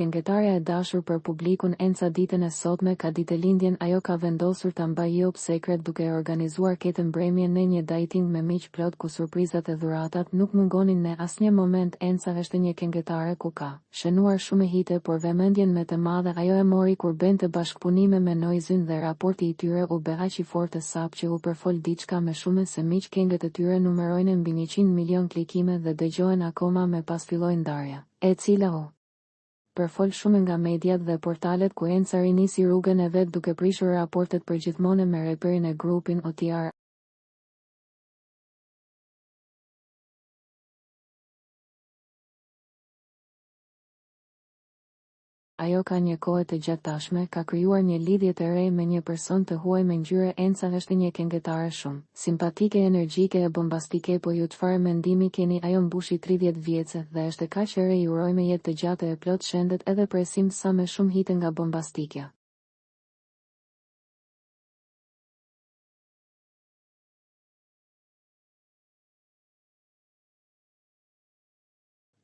Këngëtarja e dashur për publikun Enca ditën e sotme ka ditëlindjen, ajo ka vendosur ta mbajë Job sekret duke organizuar këtë mbrëmje në një dating me miq plot ku surprizat e dhuratat nuk mungonin në asnjë moment. Enca është një këngëtare ku ka shënuar shumë hite, por vëmendjen më të madhe ajo e mori kur bente bashkëpunime me Noizyn dhe raporti i tyre u bë aq i fortë sapo që u përfol diçka më shumë se miq. Këngët e tyre numërojnë mbi 100 milion klikime dhe dëgjohen akoma me pas filloi ndarja, e cila përfol shumë nga mediat dhe portalet ku Enca rinisi rrugën e vet duke prishur raportet përgjithmone me reperin e grupin OTR. Ajo ka një kohë të gjatë tashme, ka krijuar një lidhje të re me një person të huaj me ngjyrë. Enca është një këngëtare shumë simpatike, energjike e bombastike, po ju çfarë mendimi keni? Ajo mbushi 30 vjeçë dhe është kaq e re. Ju urojmë jetë të gjatë e plot shëndet edhe presim sa më shumë hite nga bombastikja.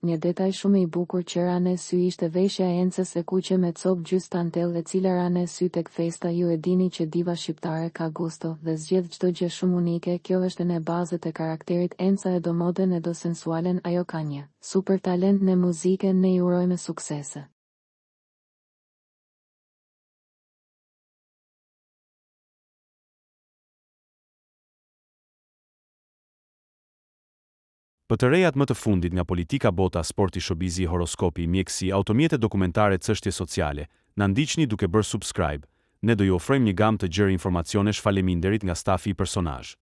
Një detaj shumë i bukur që ra në sy ishte veshja e Encës e kuqe me copë gjys tantel, e cila ra në sy tek festa. Ju e dini që diva shqiptare ka gusto dhe zgjedh çdo gjë shumë unike. Kjo është në bazët e karakterit. Enca e do moden e do sensualen, ajo ka një super talent në muzikë. Ne ju urojmë suksese. Për të rejat më të fundit nga politika, bota, sporti, showbizi, horoskopi, mjekësi, automjete, dokumentare, çështje sociale, na ndiqni duke bërë subscribe. Ne do ju ofrojmë një gamë të gjerë informacionesh. Faleminderit nga stafi i personazh.